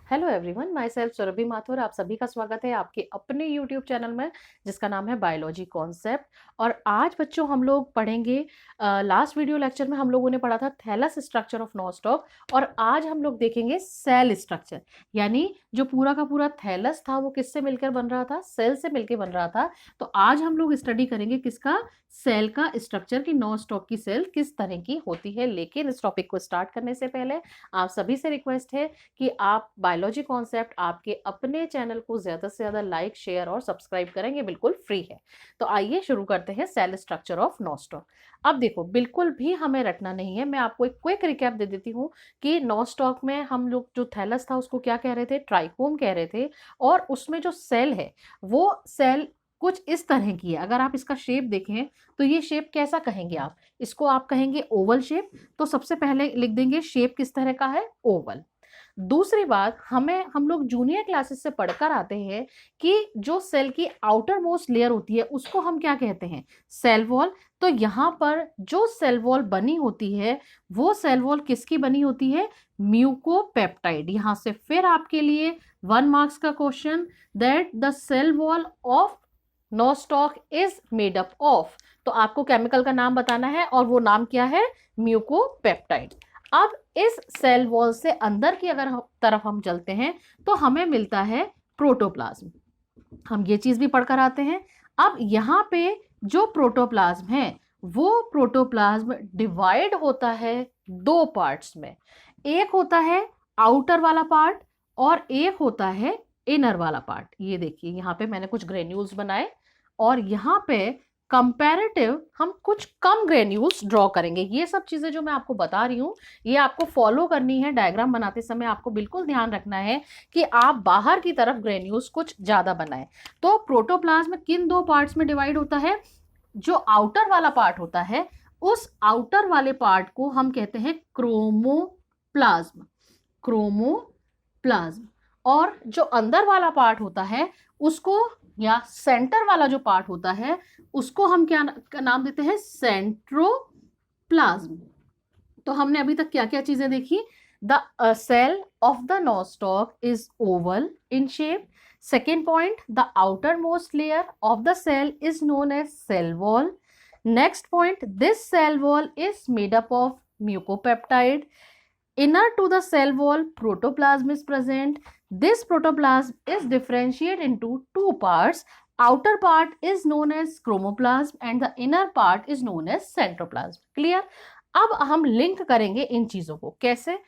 Hello everyone, myself Surabhi Mathur. आप सभी का स्वागत है आपके अपने यूट्यूब चैनल में जिसका नाम है बायोलॉजी कॉन्सेप्ट। और आज बच्चों हम लोग पढ़ेंगे, लास्ट वीडियो लेक्चर में हम लोगों ने पढ़ा था थैलस स्ट्रक्चर ऑफ नॉस्टॉक, और आज हम लोग देखेंगे सेल स्ट्रक्चर। यानी जो पूरा का पूरा थैलस था वो किससे मिलकर बन रहा था? सेल से मिलकर बन रहा था। तो आज हम लोग स्टडी करेंगे किसका? सेल का स्ट्रक्चर, की नॉस्टॉक की सेल किस तरह की होती है। लेकिन इस टॉपिक को स्टार्ट करने से पहले आप सभी से रिक्वेस्ट है कि आप बायोलॉजी कॉन्सेप्ट आपके अपने चैनल को ज्यादा से ज्यादा लाइक, शेयर और सब्सक्राइब करेंगे, बिल्कुल फ्री है। तो आइए शुरू करते हैं सेल स्ट्रक्चर ऑफ नॉस्टॉक। अब देखो, बिल्कुल भी हमें रटना नहीं है, मैं आपको एक क्विक रिकैप दे देती हूँ कि नॉस्टॉक में हम लोग जो थैलस था उसको क्या कह रहे थे? ट्राइकोम कह रहे थे। और उसमें जो सेल है वो सेल कुछ इस तरह की है। अगर आप इसका शेप देखें तो ये शेप कैसा कहेंगे आप? इसको आप कहेंगे ओवल शेप। तो सबसे पहले लिख देंगे शेप किस तरह का है? ओवल। दूसरी बात, हम लोग जूनियर क्लासेस से पढ़कर आते हैं कि जो सेल की आउटर मोस्ट लेयर होती है उसको हम क्या कहते हैं? Cell wall. तो यहाँ पर जो सेल वॉल बनी होती है वो सेल वॉल किसकी बनी होती है? म्यूकोपेप्टाइड। यहाँ से फिर आपके लिए 1 मार्क्स का question, that the cell wall of nostoc is made up of. तो आपको केमिकल का नाम बताना है और वो नाम क्या है? म्यूकोपेप्टाइड। अब इस सेल वॉल से अंदर की अगर तरफ हम चलते हैं तो हमें मिलता है प्रोटोप्लाज्म। हम ये चीज भी पढ़कर आते हैं। अब यहाँ पे जो प्रोटोप्लाज्म है वो प्रोटोप्लाज्म डिवाइड होता है 2 पार्ट्स में। एक होता है आउटर वाला पार्ट और एक होता है इनर वाला पार्ट। ये देखिए, यहाँ पे मैंने कुछ ग्रेन्यूल्स बनाए और यहाँ पे कंपैरेटिव हम कुछ कम ग्रेन्यूल्स ड्रॉ करेंगे। ये सब चीजें जो मैं आपको बता रही हूँ ये आपको फॉलो करनी है। डायग्राम बनाते समय आपको बिल्कुल ध्यान रखना है कि आप बाहर की तरफ ग्रेन्यूल्स कुछ ज्यादा बनाएं। तो प्रोटोप्लाज्म किन 2 पार्ट्स में डिवाइड होता है? जो आउटर वाला पार्ट होता है उस आउटर वाले पार्ट को हम कहते हैं क्रोमोप्लाज्म। क्रोमोप्लाज्म। और जो अंदर वाला पार्ट होता है उसको, या सेंटर वाला जो पार्ट होता है उसको हम क्या नाम देते हैं? सेंट्रोप्लाज्म। तो हमने अभी तक क्या क्या चीजें देखी? The cell of the nostoc is oval in shape. Second point, the outer most layer of the cell is known as cell wall. Next point, this cell wall is made up of mucopeptide. Inner to the cell wall, protoplasm is present. This protoplasm is differentiated into 2 parts. Outer part is known as chromoplasm and the inner part is known as centroplasm. Clear? अब हम link करेंगे इन चीजों को कैसे?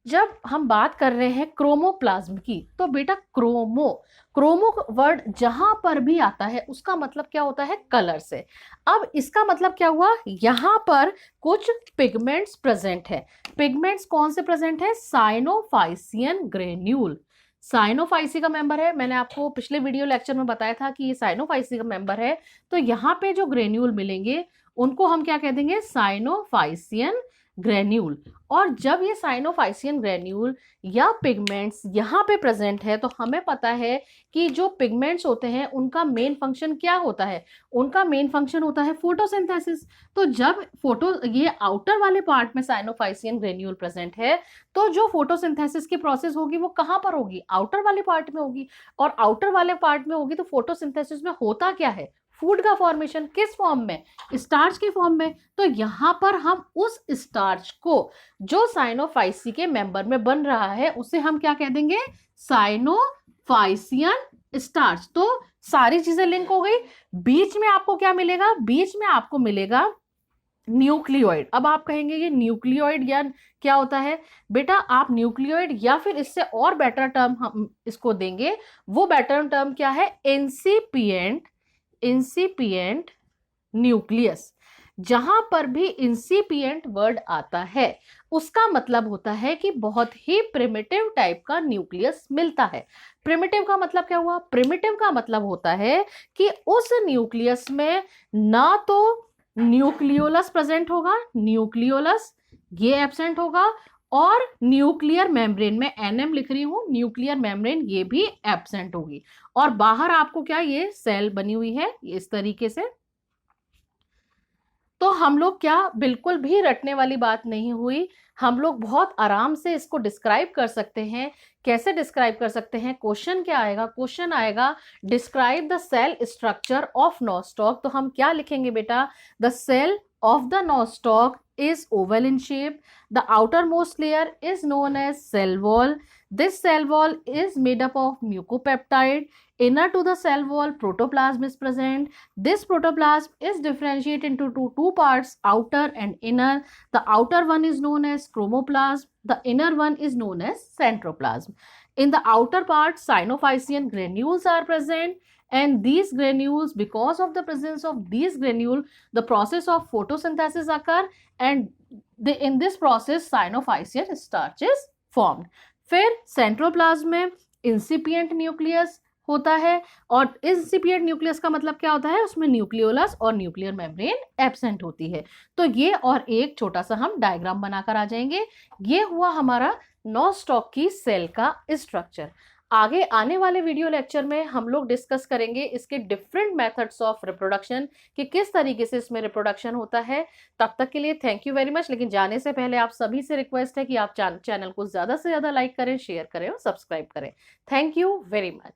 जब हम बात कर रहे हैं क्रोमोप्लाज्म की तो बेटा क्रोमो वर्ड जहां पर भी आता है उसका मतलब क्या होता है? कलर से। अब इसका मतलब क्या हुआ? यहां पर कुछ पिगमेंट्स प्रेजेंट है। पिगमेंट्स कौन से प्रेजेंट है? Cyanophycean granule. साइनोफाइसी का मेंबर है, मैंने आपको पिछले वीडियो लेक्चर में बताया था कि ये साइनोफाइसी का मेंबर है। तो यहाँ पे जो ग्रेन्यूल मिलेंगे उनको हम क्या कह देंगे? Cyanophycean granule. और जब ये साइनोफाइसियन ग्रेन्यूल या पिगमेंट्स यहाँ पे प्रेजेंट है तो हमें पता है कि जो पिगमेंट्स होते हैं उनका मेन फंक्शन क्या होता है? उनका मेन फंक्शन होता है फोटोसिंथेसिस। तो जब ये आउटर वाले पार्ट में साइनोफाइसियन ग्रेन्यूल प्रेजेंट है तो जो फोटोसिंथेसिस की प्रोसेस होगी वो कहाँ पर होगी? आउटर वाले पार्ट में होगी। और आउटर वाले पार्ट में होगी तो फोटोसिंथेसिस में होता क्या है? फूड का फॉर्मेशन। किस फॉर्म में? स्टार्च के फॉर्म में। तो यहां पर हम उस स्टार्च को जो साइनोफाइसी के मेंबर में बन रहा है उसे हम क्या कह देंगे? Cyanophycean starch. तो सारी चीजें लिंक हो गई। बीच में आपको क्या मिलेगा? बीच में आपको मिलेगा न्यूक्लियोइड। अब आप कहेंगे ये न्यूक्लियोइड या क्या होता है? बेटा आप न्यूक्लियोइड या फिर इससे और बेटर टर्म हम इसको देंगे। वो बेटर टर्म क्या है? इंसिपिएंट न्यूक्लियस। जहां पर भी इंसिपिएंट वर्ड आता है उसका मतलब होता है कि बहुत ही प्रिमिटिव टाइप का न्यूक्लियस मिलता है। प्रिमिटिव का मतलब क्या हुआ? प्रिमिटिव का मतलब होता है कि उस न्यूक्लियस में ना तो न्यूक्लियोलस प्रेजेंट होगा, न्यूक्लियोलस ये एब्सेंट होगा, और न्यूक्लियर मेम्ब्रेन में एनएम लिख रही हूं, न्यूक्लियर मेम्ब्रेन ये भी एब्सेंट होगी। और बाहर आपको क्या ये सेल बनी हुई है इस तरीके से। तो हम लोग क्या, बिल्कुल भी रटने वाली बात नहीं हुई। हम लोग बहुत आराम से इसको डिस्क्राइब कर सकते हैं। कैसे डिस्क्राइब कर सकते हैं? क्वेश्चन क्या आएगा? क्वेश्चन आएगा describe the cell structure of nostoc. तो हम क्या लिखेंगे बेटा? The cell of the nostoc is oval in shape. The outermost layer is known as cell wall. This cell wall is made up of mucopeptide. Inner to the cell wall, protoplasm is present. This protoplasm is differentiated into two parts, outer and inner. The outer one is known as chromoplasm. The inner one is known as centroplasm. In the outer part, synophysian granules are present. And these granules, because of the presence of these granules, the process of photosynthesis occur, and in this process synophysian starch is formed. फिर सेंट्रोप्लाज्म में इंसिपिएंट nucleus होता है, और इंसिपिएंट nucleus का मतलब क्या होता है? उसमें न्यूक्लियोलस और न्यूक्लियर मेम्ब्रेन एब्सेंट होती है। तो ये और एक छोटा सा हम डायग्राम बनाकर आ जाएंगे। ये हुआ हमारा नोस्टॉक की सेल का स्ट्रक्चर। आगे आने वाले वीडियो लेक्चर में हम लोग डिस्कस करेंगे इसके डिफरेंट मेथड्स ऑफ रिप्रोडक्शन, कि किस तरीके से इसमें रिप्रोडक्शन होता है। तब तक के लिए थैंक यू वेरी मच। लेकिन जाने से पहले आप सभी से रिक्वेस्ट है कि आप चैनल को ज़्यादा से ज़्यादा लाइक करें, शेयर करें और सब्सक्राइब करें। Thank you very much.